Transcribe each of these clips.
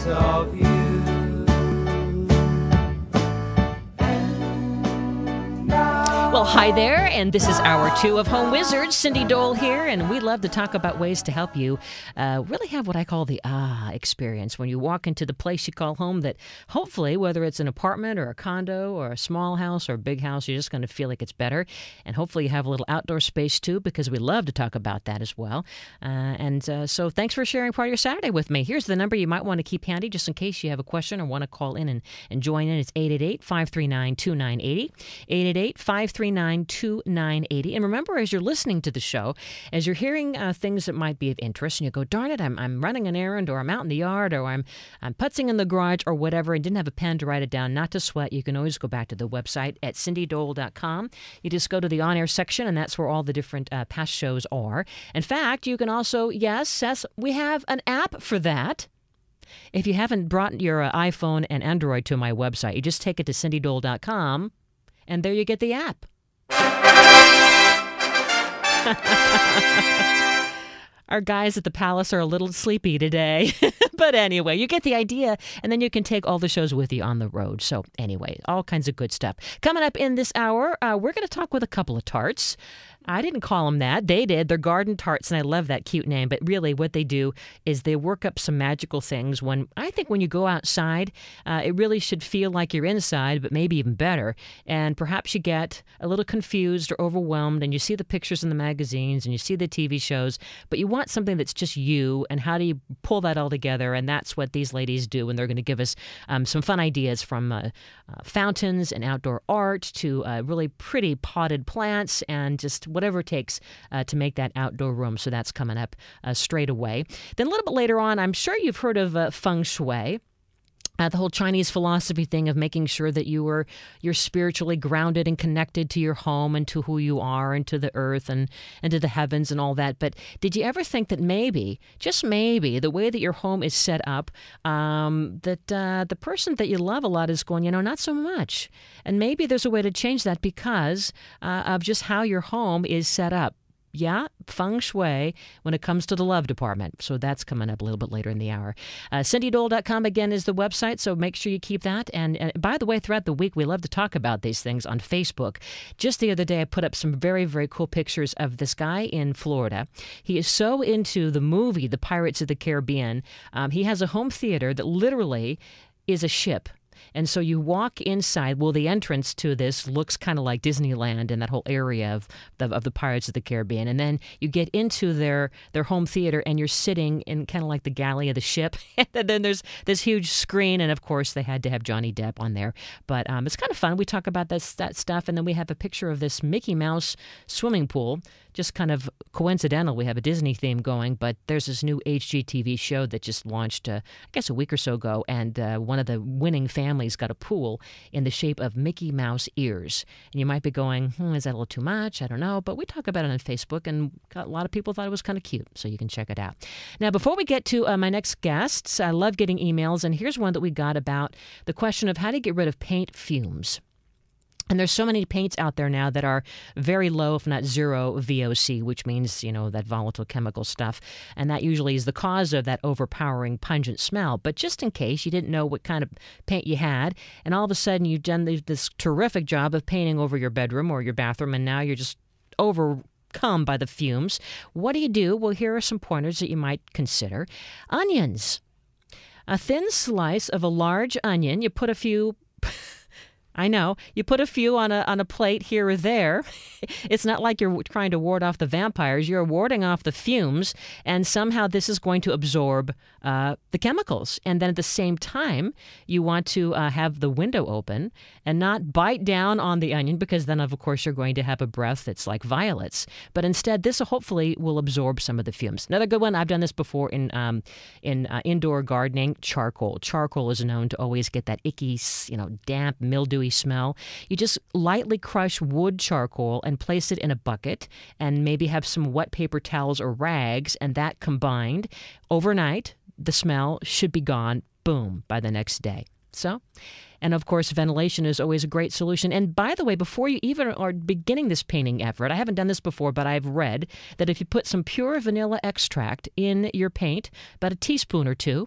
thoughts of you. Well, hi there, and this is Hour 2 of Home Wizards. Cindy Dole here, and we love to talk about ways to help you really have what I call the experience when you walk into the place you call home that hopefully, whether it's an apartment or a condo or a small house or a big house, you're just going to feel like it's better. And hopefully you have a little outdoor space too, because we love to talk about that as well. So thanks for sharing part of your Saturday with me. Here's the number you might want to keep handy just in case you have a question or want to call in and join in. It's 888-539-2980, 888-539-2980. And remember, as you're listening to the show, as you're hearing things that might be of interest, and you go, darn it, I'm running an errand, or I'm out in the yard, or I'm putzing in the garage, or whatever, and didn't have a pen to write it down, not to sweat. You can always go back to the website at cindydole.com. You just go to the on-air section, and that's where all the different past shows are. In fact, you can also, yes, we have an app for that. If you haven't brought your iPhone and Android to my website, you just take it to cindydole.com, and there you get the app. Our guys at the Palace are a little sleepy today. But anyway, you get the idea, and then you can take all the shows with you on the road. So anyway, all kinds of good stuff. Coming up in this hour, we're going to talk with a couple of Tarts. I didn't call them that. They did. They're garden tarts, and I love that cute name. But really what they do is they work up some magical things. I think when you go outside, it really should feel like you're inside, but maybe even better. And perhaps you get a little confused or overwhelmed, and you see the pictures in the magazines, and you see the TV shows, but you want something that's just you, and how do you pull that all together? And that's what these ladies do, and they're going to give us some fun ideas from fountains and outdoor art to really pretty potted plants and just whatever it takes to make that outdoor room. So that's coming up straight away. Then a little bit later on, I'm sure you've heard of feng shui. The whole Chinese philosophy thing of making sure that you're spiritually grounded and connected to your home and to who you are and to the earth and to the heavens and all that. But did you ever think that maybe, just maybe, the way that your home is set up, that the person that you love a lot is going, not so much. And maybe there's a way to change that because of just how your home is set up. Yeah, feng shui when it comes to the love department. So that's coming up a little bit later in the hour. CindyDole.com, again, is the website, so make sure you keep that. And by the way, throughout the week, we love to talk about these things on Facebook. Just the other day, I put up some very, very cool pictures of this guy in Florida. He is so into the movie, The Pirates of the Caribbean. He has a home theater that literally is a ship. And so you walk inside. Well, the entrance to this looks kind of like Disneyland and that whole area of the Pirates of the Caribbean. And then you get into their home theater, and you're sitting in kind of like the galley of the ship. And then there's this huge screen, and of course they had to have Johnny Depp on there. But it's kind of fun. We talk about that stuff, and then we have a picture of this Mickey Mouse swimming pool. Just kind of coincidental, we have a Disney theme going, but there's this new HGTV show that just launched, I guess, a week or so ago, and one of the winning families got a pool in the shape of Mickey Mouse ears. And you might be going, is that a little too much? I don't know, but we talk about it on Facebook, and a lot of people thought it was kind of cute, so you can check it out. Now, before we get to my next guests, I love getting emails, and here's one that we got about the question of how to get rid of paint fumes. And there's so many paints out there now that are very low, if not zero, VOC, which means, that volatile chemical stuff. And that usually is the cause of that overpowering pungent smell. But just in case you didn't know what kind of paint you had, and all of a sudden you've done this terrific job of painting over your bedroom or your bathroom, and now you're just overcome by the fumes, what do you do? Well, here are some pointers that you might consider. Onions. A thin slice of a large onion. You put a few... I know. You put a few on a plate here or there. It's not like you're trying to ward off the vampires. You're warding off the fumes, and somehow this is going to absorb the chemicals. And then at the same time, you want to have the window open and not bite down on the onion, because then, of course, you're going to have a breath that's like violets. But instead, this hopefully will absorb some of the fumes. Another good one, I've done this before in indoor gardening, charcoal. Charcoal is known to always get that icky, damp, mildewy smell. You just lightly crush wood charcoal and place it in a bucket, and maybe have some wet paper towels or rags, and that combined overnight, the smell should be gone, boom, by the next day. So, And of course, ventilation is always a great solution. And by the way, before you even are beginning this painting effort, I haven't done this before, but I've read that if you put some pure vanilla extract in your paint, about a teaspoon or two,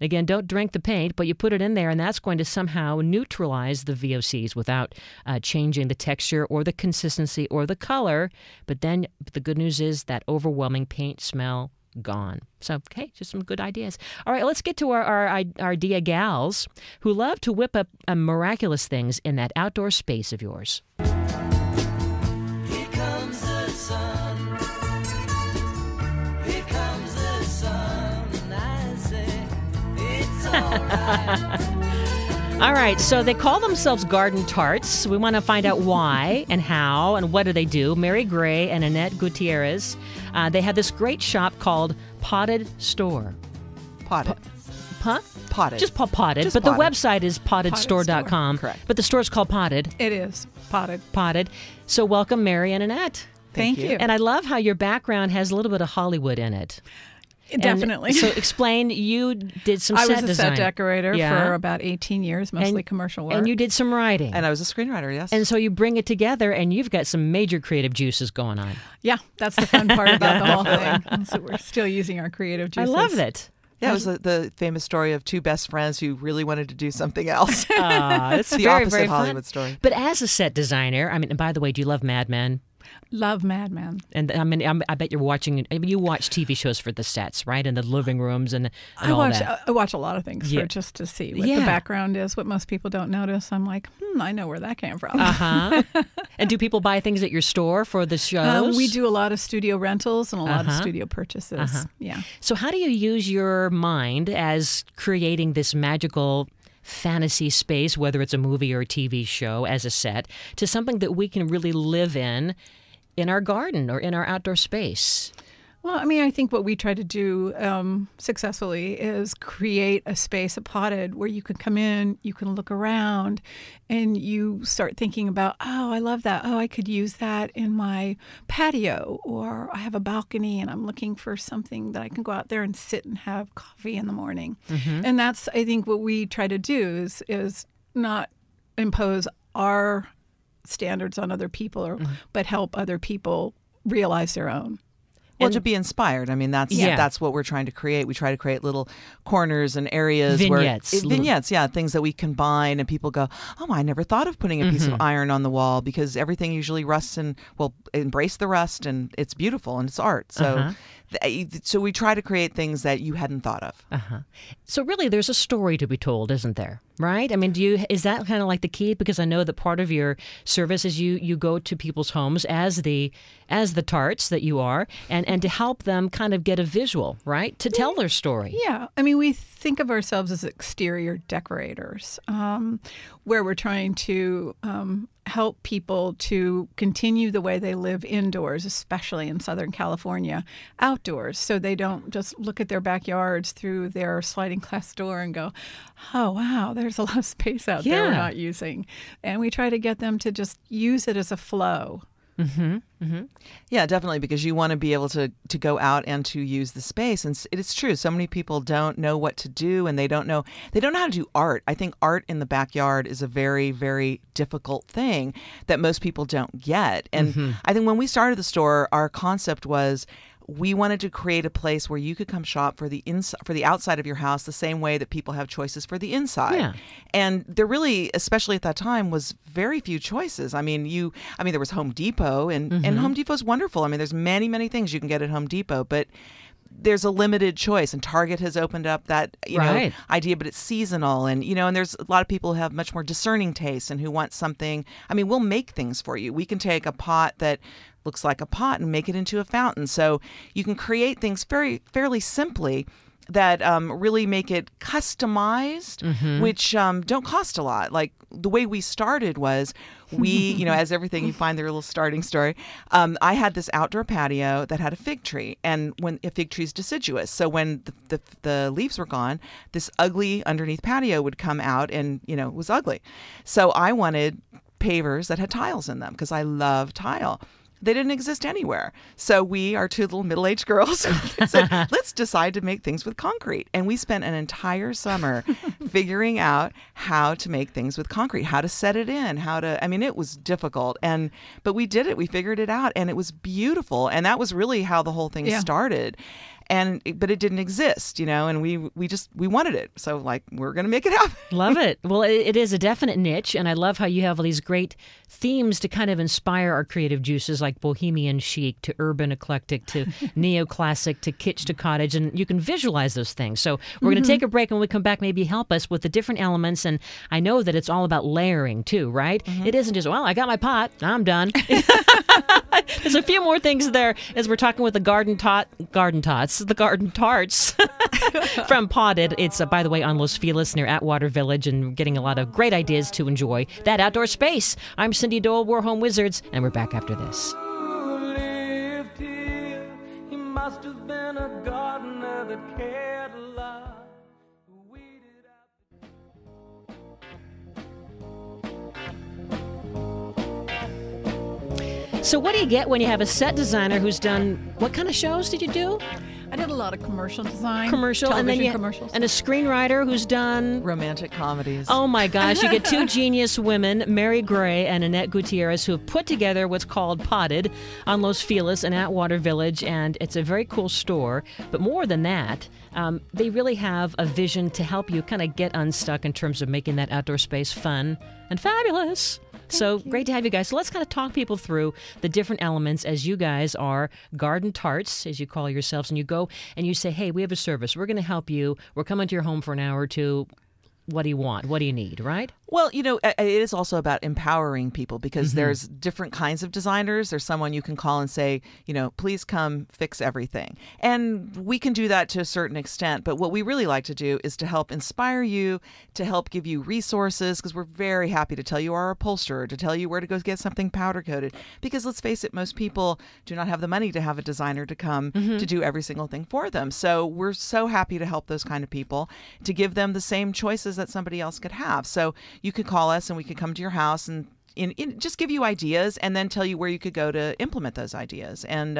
again, don't drink the paint, but you put it in there, and that's going to somehow neutralize the VOCs without changing the texture or the consistency or the color. But then the good news is that overwhelming paint smell gone. So, okay, just some good ideas. All right, let's get to our idea gals who love to whip up miraculous things in that outdoor space of yours. Here comes the sun. Here comes the sun. And I say, it's all right. All right, so they call themselves Garden Tarts. We want to find out why and how and what do they do. Mary Gray and Annette Gutierrez, they have this great shop called Potted Store. Potted. Huh? Potted. Just Potted. Just but Potted. the website is pottedstore.com. Correct. But the store's called Potted. It is potted. Potted. So welcome, Mary and Annette. Thank you. And I love how your background has a little bit of Hollywood in it. Definitely. And so explain, you did some set I was a design. set decorator for about 18 years, mostly commercial work. And you did some writing. And I was a screenwriter, yes. And so you bring it together, and you've got some major creative juices going on. Yeah, that's the fun part about the whole thing. So we're still using our creative juices. I love it. Yeah, it was the famous story of two best friends who really wanted to do something else. It's the very, opposite very fun. Hollywood story. But as a set designer, I mean, and by the way, do you love Mad Men? Love Mad Men. And I mean, I bet you're watching. I mean, you watch TV shows for the sets, right? In the living rooms and all that. I watch a lot of things for just to see what the background is, what most people don't notice. I'm like, I know where that came from. And do people buy things at your store for the shows? We do a lot of studio rentals and a lot of studio purchases. Yeah. So how do you use your mind as creating this magical fantasy space, whether it's a movie or a TV show as a set, to something that we can really live in our garden or in our outdoor space? Well, I mean, I think what we try to do successfully is create a space, a potted, where you can come in, you can look around, and you start thinking about, oh, I love that. Oh, I could use that in my patio, or I have a balcony and I'm looking for something that I can go out there and sit and have coffee in the morning. And that's, I think, what we try to do is not impose our standards on other people, but help other people realize their own. Well, to be inspired. I mean, that's what we're trying to create. We try to create little corners and areas vignettes, things that we combine, and people go, "Oh, I never thought of putting a piece of iron on the wall," because everything usually rusts, and embrace the rust, and it's beautiful and it's art. So, so we try to create things that you hadn't thought of. So really, there's a story to be told, isn't there? Right? I mean, is that kind of like the key? Because I know that part of your service is you go to people's homes as the Tarts that you are, and to help them kind of get a visual, right, to tell their story. Yeah, I mean, we think of ourselves as exterior decorators, where we're trying to help people to continue the way they live indoors, especially in Southern California, outdoors, so they don't just look at their backyards through their sliding glass door and go, oh, wow, there's a lot of space out there we're not using. And we try to get them to just use it as a flow. Yeah, definitely, because you want to be able to go out and to use the space. And it's true. So many people don't know what to do, and they don't know how to do art. I think art in the backyard is a very, very difficult thing that most people don't get. And I think when we started the store, our concept was, we wanted to create a place where you could come shop for the outside of your house the same way that people have choices for the inside. Yeah. And there really, especially at that time, was very few choices. I mean, there was Home Depot, and Home Depot's wonderful. I mean, there's many, many things you can get at Home Depot, but there's a limited choice, and Target has opened up that idea, but it's seasonal, and and there's a lot of people who have much more discerning tastes and who want something. I mean, we'll make things for you. We can take a pot that looks like a pot and make it into a fountain. So you can create things fairly simply that really make it customized, which don't cost a lot. Like the way we started was we, as everything you find their little starting story. I had this outdoor patio that had a fig tree, and when a fig tree is deciduous, so when the leaves were gone, this ugly underneath patio would come out, and it was ugly. So I wanted pavers that had tiles in them because I love tile. They didn't exist anywhere. So we, our two little middle-aged girls, said, let's decide to make things with concrete. And we spent an entire summer figuring out how to make things with concrete, how to set it in, it was difficult. But we did it. We figured it out, and it was beautiful. And that was really how the whole thing started. But it didn't exist, and we wanted it. So we're going to make it happen. Love it. Well, it is a definite niche. And I love how you have all these great themes to kind of inspire our creative juices, like Bohemian Chic to urban eclectic to neoclassic to kitsch to cottage. And you can visualize those things. So we're going to take a break, and when we come back, maybe help us with the different elements. And I know that it's all about layering too, right? It isn't just, I got my pot, I'm done. There's a few more things there as we're talking with the garden tots, the garden tarts from Potted. It's, by the way, on Los Feliz near Atwater Village, and getting a lot of great ideas to enjoy that outdoor space. I'm Cindy Dole, We're Home Wizards, and we're back after this. Lived here. He must have been a gardener that cared a lot. Weeded out. So what do you get when you have a set designer who's done, what kind of shows did you do? I did a lot of commercial design. Television commercials. And a screenwriter who's done Romantic comedies. Oh my gosh, you get two genius women, Mary Gray and Annette Gutierrez, who have put together what's called Potted on Los Feliz in Atwater Village, and it's a very cool store. But more than that, they really have a vision to help you kind of get unstuck in terms of making that outdoor space fun and fabulous. So great to have you guys. So let's kind of talk people through the different elements as you guys are garden tarts, as you call yourselves, and you go and you say, hey, we have a service. We're going to help you. We're coming to your home for an hour or two. What do you want? What do you need, right? Well, it is also about empowering people, because there's different kinds of designers. There's someone you can call and say, please come fix everything. And we can do that to a certain extent. But what we really like to do is to help inspire you, to help give you resources, because we're very happy to tell you our upholsterer, to tell you where to go get something powder coated. Because let's face it, most people do not have the money to have a designer to come to do every single thing for them. So we're so happy to help those kind of people, to give them the same choices that somebody else could have. So you could call us and we could come to your house and just give you ideas, and then tell you where you could go to implement those ideas. And,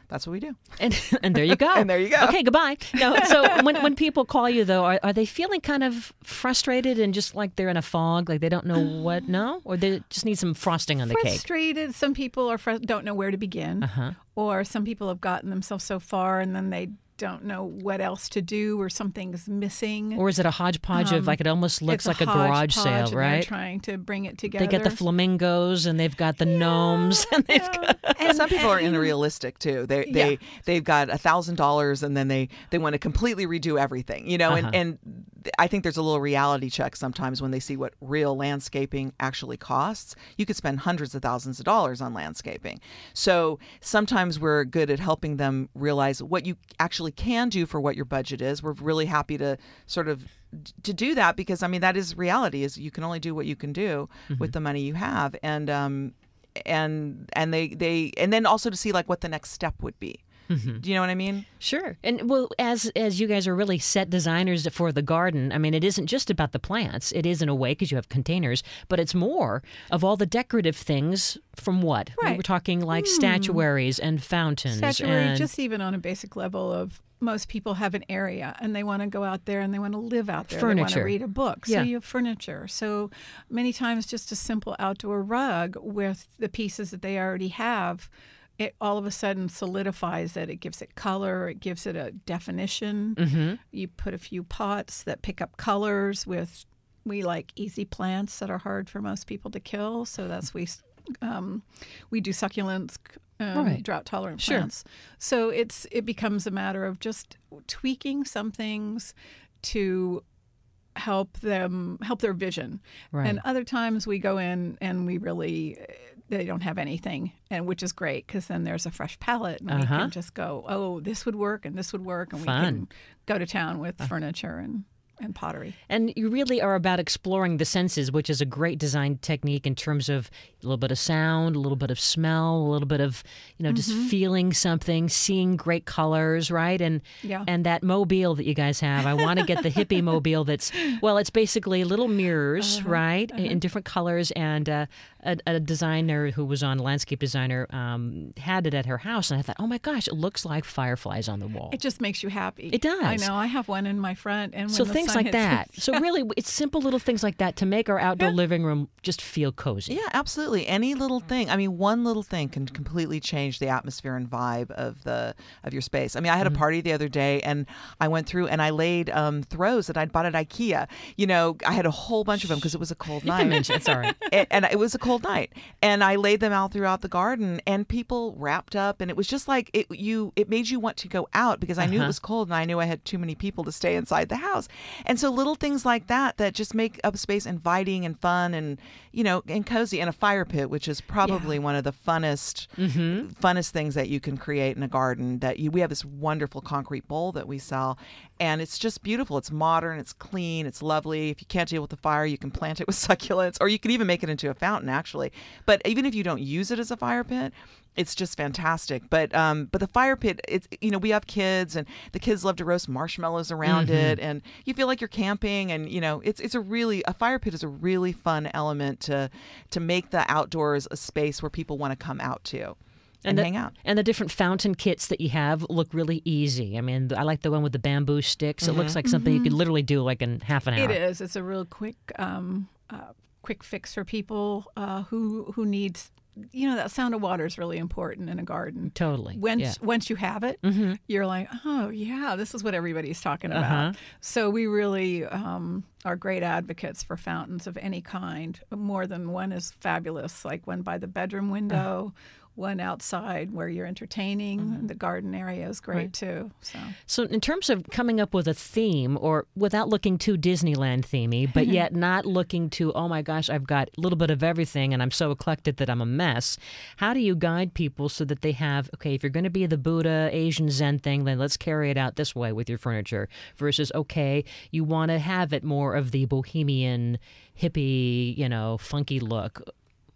that's what we do. And there you go. And there you go. Okay, goodbye. No, so when people call you, though, are they feeling kind of frustrated and just like they're in a fog, like they don't know what? No? Or they just need some frosting on the cake? Frustrated. Some people don't know where to begin. Or some people have gotten themselves so far and then they don't know what else to do, or something's missing. Or is it a hodgepodge of, it almost looks like a garage sale, and right? They're trying to bring it together. They get the flamingos and they've got the gnomes. And they've got... And some people are unrealistic too. They've got $1,000 and then they want to completely redo everything, and I think there's a little reality check sometimes when they see what real landscaping actually costs. You could spend hundreds of thousands of dollars on landscaping. So sometimes we're good at helping them realize what you actually can do for what your budget is. We're really happy to sort of to do that, because that is reality, is you can only do what you can do with the money you have. And then also to see what the next step would be. Do you know what I mean? Sure. And well, as you guys are really set designers for the garden, it isn't just about the plants. It is in a way, because you have containers, but it's more of all the decorative things from what? Right. We were talking like statuaries and fountains. Statuary, just even on a basic level of, most people have an area and they want to go out there and they want to live out there. Furniture. They want to read a book. So Yeah. you have furniture. So many times just a simple outdoor rug with the pieces that they already have, it all of a sudden solidifies it. It gives it color. It gives it a definition. You put a few pots that pick up colors with, we like easy plants that are hard for most people to kill. So that's we do succulents, Right. drought tolerant Sure. plants. So it becomes a matter of just tweaking some things to help their vision. Right. And other times we go in and they don't have anything, and which is great, because then there's a fresh palette and we can just go, oh, this would work and this would work, and Fun. we can go to town with furniture and pottery. And you really are about exploring the senses, which is a great design technique in terms of A little bit of sound, a little bit of smell, a little bit of, just feeling something, seeing great colors, right? And that mobile that you guys have, I want to get the hippie mobile that's, it's basically little mirrors, right, in different colors. And a designer who was on, landscape designer, had it at her house. And I thought, oh my gosh, it looks like fireflies on the wall. It just makes you happy. It does. I know. I have one in my front. And so things like that. So really, it's simple little things like that to make our outdoor living room just feel cozy. Yeah, absolutely. Any little thing. I mean, one little thing can completely change the atmosphere and vibe of your space. I mean, I had a party the other day, and I went through and I laid throws that I'd bought at IKEA. I had a whole bunch of them because it was a cold night. You can mention it, sorry. And it was a cold night, and I laid them out throughout the garden, and people wrapped up, and it was just like it made you want to go out because I knew it was cold, and I knew I had too many people to stay inside the house. And so little things like that just make up space inviting and fun and and cozy. And a fire pit, which is probably one of the funnest things that you can create in a garden. We have this wonderful concrete bowl that we sell, and it's just beautiful. It's modern, it's clean, it's lovely. If you can't deal with the fire, you can plant it with succulents, or you can even make it into a fountain, actually. But even if you don't use it as a fire pit, it's just fantastic. But the fire pit, it's we have kids, and the kids love to roast marshmallows around it, and you feel like you're camping, and a fire pit is a really fun element to make the outdoors a space where people want to come out to. And hang out. And the different fountain kits that you have look really easy. I mean, I like the one with the bamboo sticks. It looks like something you could literally do like in half an hour. It is. It's a real quick fix for people who needs. That sound of water is really important in a garden. Totally. Once you have it, you're like, oh, yeah, this is what everybody's talking about. So we really are great advocates for fountains of any kind. More than one is fabulous, like one by the bedroom window, one outside where you're entertaining. The garden area is great, too. So in terms of coming up with a theme, or without looking too Disneyland themey, but yet not looking to, oh my gosh, I've got a little bit of everything and I'm so eclectic that I'm a mess, how do you guide people so that they have, okay, if you're going to be the Buddha, Asian Zen thing, then let's carry it out this way with your furniture, versus, okay, you want to have it more of the bohemian, hippie, funky look.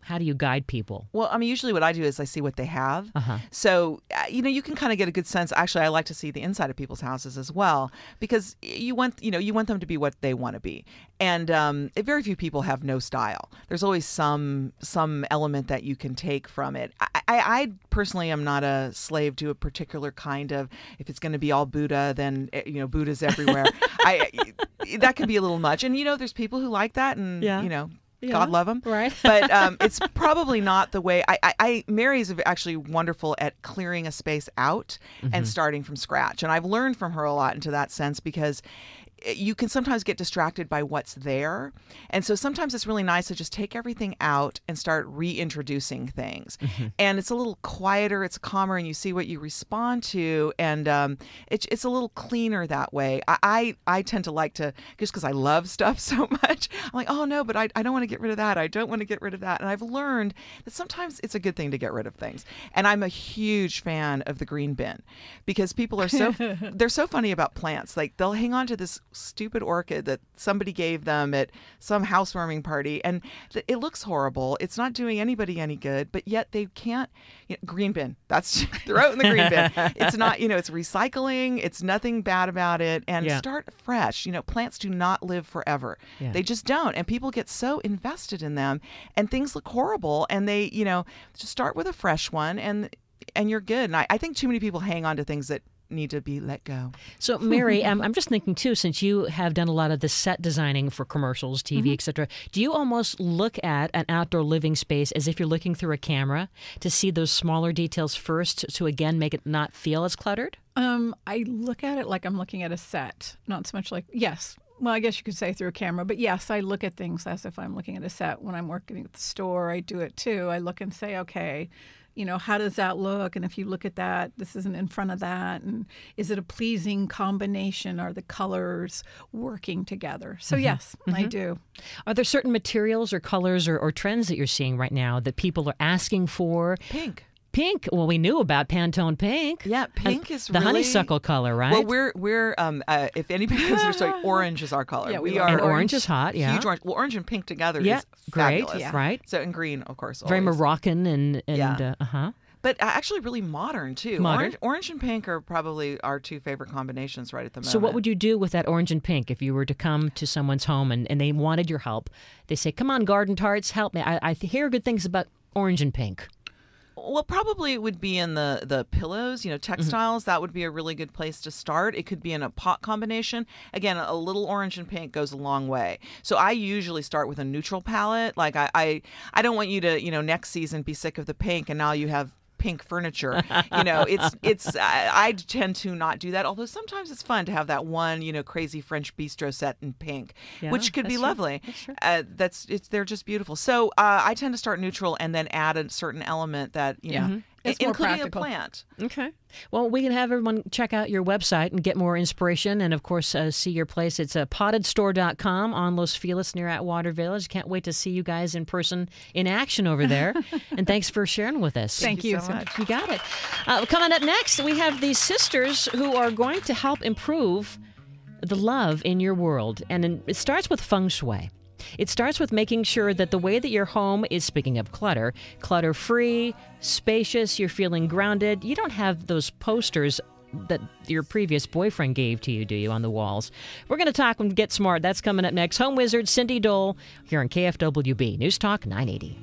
How do you guide people? Well, I mean, usually what I do is I see what they have. So, you can kind of get a good sense. Actually, I like to see the inside of people's houses as well, because you want them to be what they want to be. And very few people have no style. There's always some element that you can take from it. I personally am not a slave to a particular kind of, if it's going to be all Buddha, then, Buddha's everywhere. That can be a little much. And, there's people who like that, and, God love them. Right. But it's probably not the way. Mary is actually wonderful at clearing a space out and starting from scratch. And I've learned from her a lot into that sense, because you can sometimes get distracted by what's there. And so sometimes it's really nice to just take everything out and start reintroducing things. And it's a little quieter, it's calmer, and you see what you respond to. And it's a little cleaner that way. I tend to like to, just because I love stuff so much, I'm like, oh no, but I don't want to get rid of that. I don't want to get rid of that. And I've learned that sometimes it's a good thing to get rid of things. And I'm a huge fan of the green bin, because people are they're so funny about plants. Like, they'll hang on to this stupid orchid that somebody gave them at some housewarming party, and it looks horrible. It's not doing anybody any good, but yet they can't. Green bin. That's throw it in the green bin. It's not. It's recycling. It's nothing bad about it. And start fresh. Plants do not live forever. They just don't. And people get so invested in them, and things look horrible. And they, just start with a fresh one, and you're good. And I think too many people hang on to things that need to be let go. So, Mary, I'm just thinking, too, since you have done a lot of the set designing for commercials, TV, etc., do you almost look at an outdoor living space as if you're looking through a camera to see those smaller details first to, again, make it not feel as cluttered? I look at it like I'm looking at a set, not so much like, yes. Well, I guess you could say through a camera, but yes, I look at things as if I'm looking at a set. When I'm working at the store, I do it too. I look and say, okay, how does that look? And if you look at that, this isn't in front of that. And is it a pleasing combination? Are the colors working together? So yes, I do. Are there certain materials or colors or trends that you're seeing right now that people are asking for? Pink. Pink. Well, we knew about Pantone Pink. Yeah, pink is the really... honeysuckle color, right? Well, we're if anybody considers orange is our color. Yeah, we love are and orange is hot, yeah. huge orange. Well, orange and pink together Yeah, is great, fabulous. right. So, and green, of course, Very always. Moroccan and Yeah. uh-huh. But actually really modern, too. Modern. Orange and pink are probably our two favorite combinations right at the moment. So what would you do with that orange and pink if you were to come to someone's home and they wanted your help? They say, come on, Garden Tarts, help me. I hear good things about orange and pink. Well, probably it would be in the pillows, textiles. That would be a really good place to start. It could be in a pot combination. Again, a little orange and pink goes a long way. So I usually start with a neutral palette. Like I don't want you to, next season be sick of the pink and now you have pink furniture. I tend to not do that, although sometimes it's fun to have that one crazy French bistro set in pink, Yeah, which could be that's true. lovely. That's true. They're just beautiful. So I tend to start neutral and then add a certain element that It's more including practical. a plant. Okay. Well, we can have everyone check out your website and get more inspiration and, of course, see your place. It's pottedstore.com on Los Feliz near Atwater Village. Can't wait to see you guys in person in action over there. And thanks for sharing with us. Thank you so much. You got it. Coming up next, we have these sisters who are going to help improve the love in your world. And it starts with feng shui. It starts with making sure that the way that your home is, speaking of clutter, clutter-free, spacious, you're feeling grounded. You don't have those posters that your previous boyfriend gave to you, do you, on the walls? We're going to talk and get smart. That's coming up next. Home Wizard Cindy Dole here on KFWB News Talk 980.